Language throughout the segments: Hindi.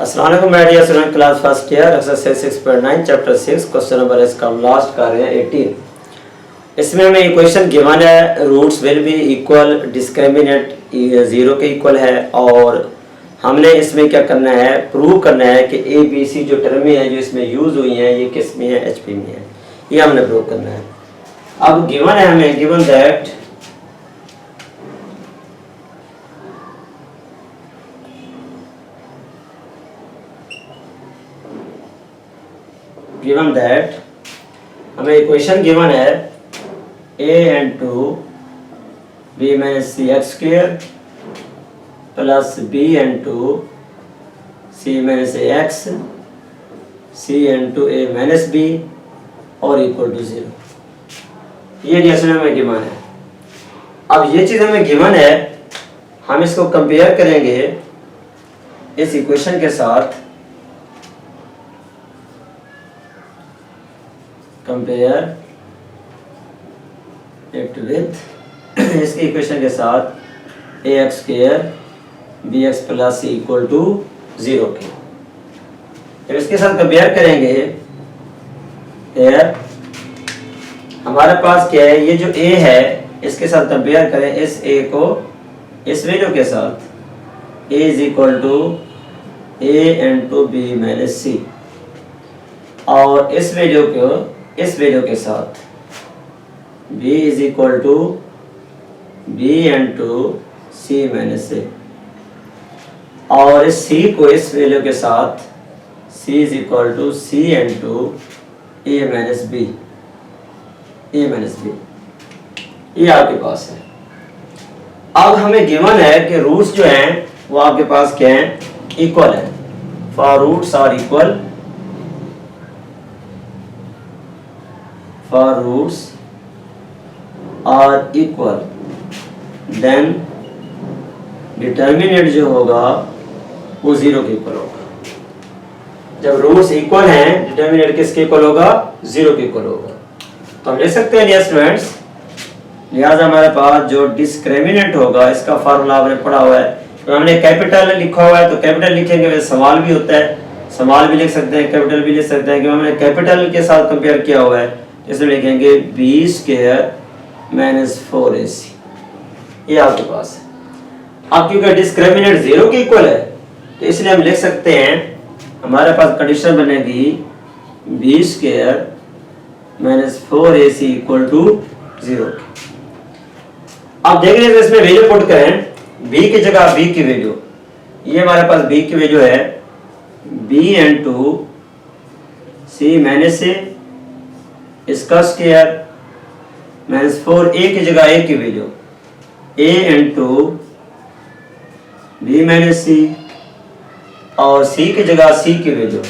अस्सलाम वालेकुम my dear student, class first year exercise 6.9 chapter 6 question number इसका लास्ट कार्य है 18। इसमें हमें इक्वेशन गिवन है, roots will be equal, discriminant 0 के इक्वल है और हमने इसमें क्या करना है, प्रूव करना है कि ए बी सी जो टर्में हैं जो इसमें यूज हुई हैं ये किस में है, एचपी में है, ये हमने प्रूव करना है। अब गिवन है हमें, गिवन दैट हमें इक्वेशन गिवन है a into b minus c x square plus b into c minus a x c into a minus b और इक्वल टू 0। ये रिएक्शन हमें गिवन है। अब ये चीज़ हमें गिवन है, हम इसको कंपेयर करेंगे इस इक्वेशन के साथ, कंपेयर इट विथ इसकी इक्वेशन के साथ a x square b x plus c equal to 0 के। जब इसके साथ कंपेयर करेंगे हमारे पास क्या है, ये जो ए है इसके साथ कंपेयर करें इस ए को इस वैल्यू के साथ, a is equal to a into b minus c, और इस वैल्यू को इस वैल्यू के साथ b is equal to b into c minus a, और इस c को इस वैल्यू के साथ c is equal to c into a minus b, ये आपके पास है। अब हमें गिवन है कि रूट्स जो हैं वो आपके पास क्या हैं, इक्वल है। For roots are equal, for roots are equal then determinant जो होगा वो 0 के इक्वल होगा। जब रूट्स इक्वल हैं डिटर्मिनेंट किसके इक्वल होगा, 0 के इक्वल होगा। तो हम लिख सकते हैं डियर स्टूडेंट्स, लिहाजा हमारे पास जो डिस्क्रिमिनेंट होगा इसका फार्मूला आपने पढ़ा हुआ है। तो हमने कैपिटल लिखा हुआ है तो कैपिटल लिखेंगे, वैसे स्मॉल भी होता है, स्मॉल भी लिख सकते हैं, कैपिटल भी लिख सकते हैं, क्योंकि हमने कैपिटल के साथ कंपेयर किया हुआ है। इसमें लिखेंगे b स्क्वायर माइनस 4ac, ये आपके पास है। अब क्योंकि डिस्क्रिमिनेंट 0 के इक्वल है तो इसलिए हम लिख सकते हैं, हमारे पास कंडीशन बनेगी b square minus 4ac equal to 0। अब देख लीजिए इसमें वैल्यू पुट करें, b की जगह b की वैल्यू, ये हमारे पास b की वैल्यू है b into c minus a, इसका स्क्वायर माइनस 4a की जगह a की value a into b minus c, और c की जगह c की value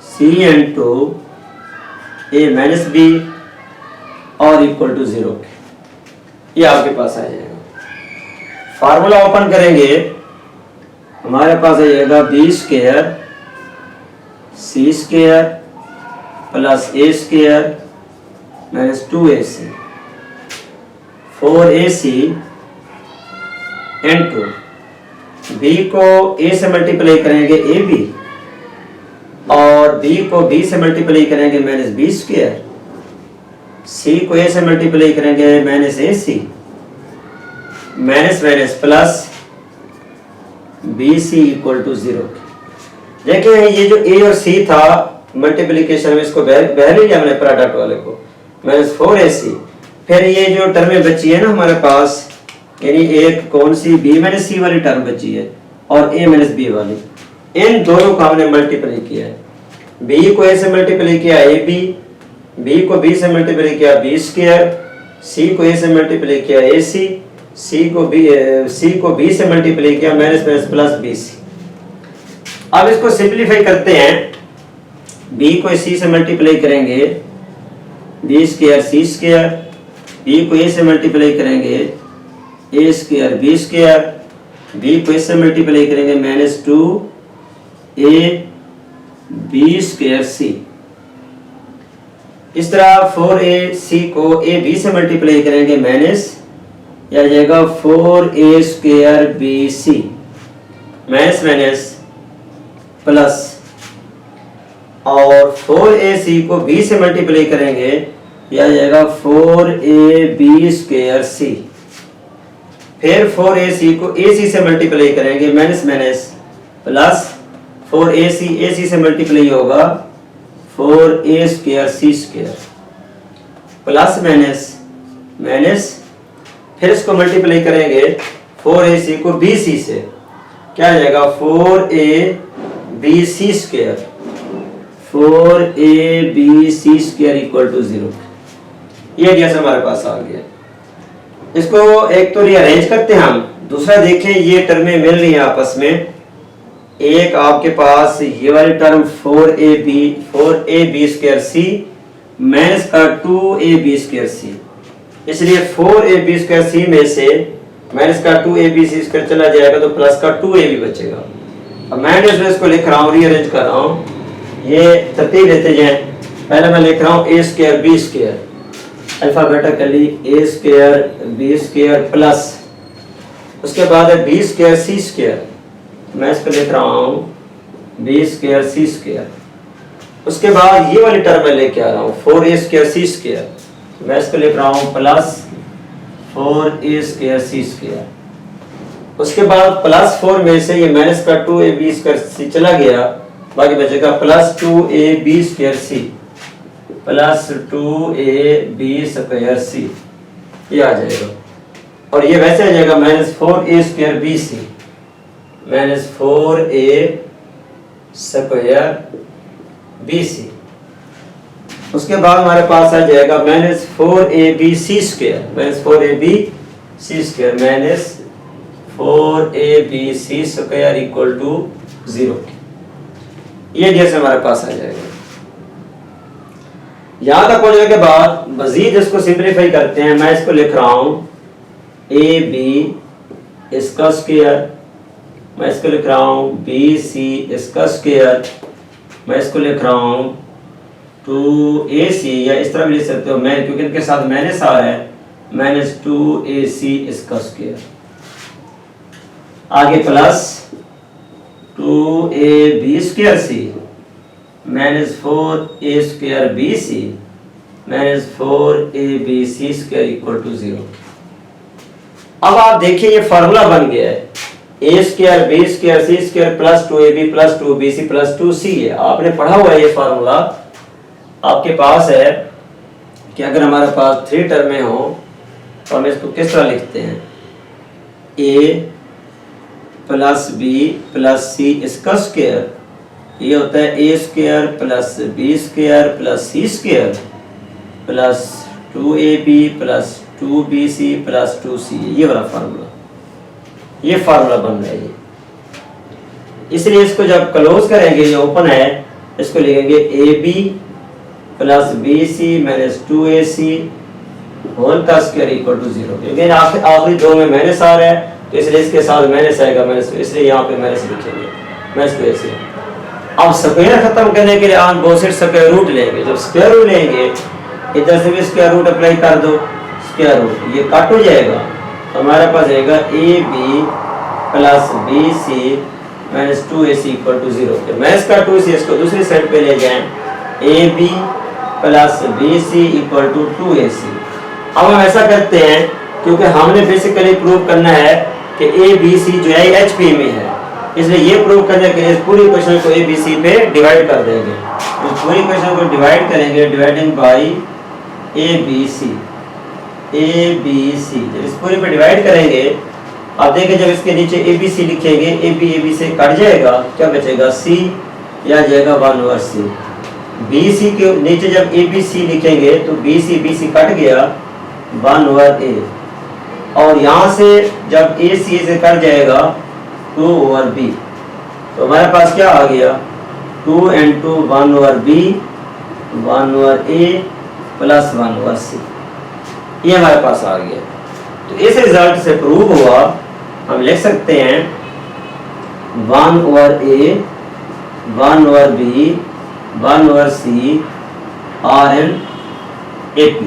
c into a minus b और इक्वल टू 0। ये आपके पास आ जाएगा। फार्मूला ओपन करेंगे, हमारे पास आ जाएगा b square c square plus a square minus 2ac 4ac into b को a से मल्टीप्लाई करेंगे ab, और b को b से मल्टीप्लाई करेंगे माइनस b स्क्वायर, c को a से मल्टीप्लाई करेंगे minus ac, minus minus plus bc equal to 0। देखिए ये जो a और c था मल्टीप्लिकेशन में, इसको बहर लिया हमने प्रोडक्ट वाले को, माइनस 4ac, फिर ये जो टर्में बची है ना हमारे पास, यानी एक कौन सी b माइनस सी वाली टर्म बची है और a माइनस b वाली, इन दोनों को हमने मल्टीप्लाई किया है। b को a से मल्टीप्लाई किया ab, b को b से मल्टीप्लाई किया b स्क्वायर, c को a से मल्टीप्लाई किया ac, c को b से मल्टीप्लाई किया माइनस माइनस प्लस bc। अब इसको सिंपलीफाई करते हैं, b को c से मल्टीप्लाई करेंगे b square c square, b को a से मल्टीप्लाई करेंगे a square b square, b को a से मल्टीप्लाई करेंगे minus 2a b square c। इस तरह 4ac को a b से मल्टीप्लाई करेंगे माइनस, यह आ जाएगा 4a square bc minus minus plus, और 4ac को b से मल्टीप्लाई करेंगे, यह आ जाएगा 4ab स्क्वायर c। फिर 4ac को ac से मल्टीप्लाई करेंगे, minus minus plus 4ac ac से मल्टीप्लाई होगा 4a square c square, plus minus minus, फिर इसको मल्टीप्लाई करेंगे 4ac को bc से, क्या आ जाएगा 4abc square, 4abc square equal to 0। ये आइडिया हमारे पास आ गया। इसको एक तो रीअरेंज करते हैं हम, दूसरा देखें ये टर्में मिल रही हैं आपस में। एक आपके पास ये वाली term 4ab square c minus का 2ab स्क्वायर c, इसलिए 4ab स्क्वायर c में से माइनस का 2ab c स्क्वायर चला जाएगा तो प्लस का 2ab बचेगा। अब मैं इसको लिख रहा हूँ, रीअरेंज कर रहा हूँ, ये तरतीब लेते जाएं। पहले मैं लिख रहा हूँ a square b square, alphabetically a square b square plus, उसके बाद है b स्क्वायर c स्क्वायर, मैं इसको लिख रहा हूँ b स्क्वायर c स्क्वायर। उसके बाद ये वाली टर्म मैं लेके आ रहा हूँ 4a स्क्वायर c स्क्वायर, मैं इसको लिख रहा हूँ plus 4a square c square. उसके बाद प्लस 4 में से ये माइनस का 2ab स्क्वायर c चला गया, बाकी बचेगा plus 2ab square c plus 2ab square c, ये आ जाएगा। और ये वैसे आ जाएगा minus 4a square bc minus 4a square bc। उसके बाद हमारे पास आ जाएगा minus 4abc square, minus 4abc square minus 4abc square equal to 0। ये जैसे हमारे पास आ जाएगा। यहां तक पहुंचने के बाद मजीद इसको सिंपलीफाई करते हैं। मैं इसको लिख रहा हूं ab इसका स्क्वायर, मैं इसको लिख रहा हूं bc इसका स्क्वायर, मैं इसको लिख रहा हूं 2ac, या इस तरह भी लिख सकते हो मैं, क्योंकि इनके साथ माइनस आ रहा है, माइनस 2ac इसका स्क्वायर, आगे plus 2ab square c minus 4a square bc minus 4abc square equal to 0। अब आप देखिए ये फार्मूला बन गया है, a square b square c square plus 2ab plus 2bc plus 2c है। आपने पढ़ा हुआ है ये फार्मूला, आपके पास है कि अगर हमारे पास 3 टर्में हो तो हम इसको किस तरह लिखते हैं, a plus b plus c इसका स्क्वायर, ये होता है a square plus b square plus c square plus 2ab plus 2bc plus 2c, ये वाला फार्मूला, ये फार्मूला बन रहा है ये। इसलिए इसको जब क्लोज करेंगे, ये ओपन है, इसको लिखेंगे ab plus bc minus 2ac whole का स्क्वायर इक्वल टू 0। लेकिन आखिरी दो में माइनस आ रहा है तो इसलिए इसके साथ माइनस आएगा, माइनस, इसलिए यहाँ पे माइनस लिखेंगे, मैं इसको ऐसे। अब स्क्वायर खत्म करने के लिए on both side square root लेंगे। जब स्क्वायर रूट लेंगे, इधर से भी स्क्वायर रूट अप्लाई कर दो, स्क्वायर रूट ये कट हो जाएगा, तो हमारे पास आएगा ab plus bc minus 2ac equal to 0। मैं इसका 2c इसको दूसरी साइड पे ले जाएं, ab plus bc equal to 2ac। अब हम ऐसा करते हैं, क्योंकि हमने बेसिकली प्रूव करना है कि abc जो है HP में है, इसलिए ये प्रूव करने के लिए इस पूरी क्वेश्चन को abc पे डिवाइड कर देंगे। इस पूरी क्वेश्चन को डिवाइड करेंगे, डिवाइडिंग बाय abc, जब इस पूरी पे डिवाइड करेंगे, आप देखें जब इसके नीचे abc लिखेंगे, ab से कट जाएगा, क्या बचेगा c, या जाएगा 1 ओवर c। bc के नीचे जब abc लिखेंगे तो bc कट गया, 1 ओवर a, और यहाँ से जब ac से कट जाएगा 2 ओवर b, तो हमारे पास क्या आ गया, 2 into 1 over b, 1 over a plus 1 over c, ये हमारे पास आ गया। तो इस रिजल्ट से प्रूव हुआ, हम लिख सकते हैं 1 over a, 1 over b, 1 over c are in AP।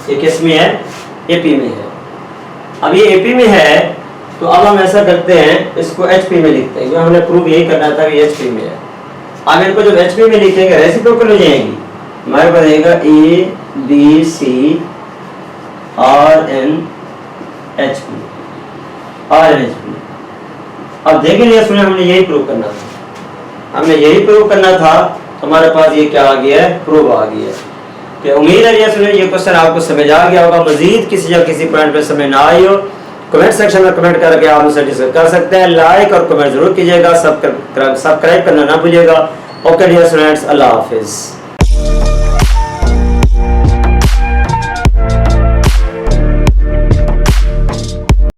ये किस में है, AP में है। अब ये AP में है तो अब हम ऐसा करते हैं, इसको HP में लिखते हैं, क्योंकि हमने प्रूव यही करना था कि HP में है। अब इनको जब HP में लिखेंगे रेसिप्रोकल हो जाएंगी, हमारे पास रहेगा ABCRNHP। अब देखेंगे इसमें हमने यही प्रूव करना था, तो हमारे पास ये क्या आ गया है, प्रूव आ गया है। कि उम्मीद है ये क्वेश्चन आपको समझ आ गया होगा। मजीद किसी या किसी पॉइंट पे समझ ना आई हो, कमेंट सेक्शन में कमेंट करके आप मुझसे डिस्कस कर सकते हैं। लाइक और कमेंट जरूर कीजिएगा, सब्सक्राइब करना ना भूलिएगा। ओके डियर स्टूडेंट्स, अल्लाह हाफिज़।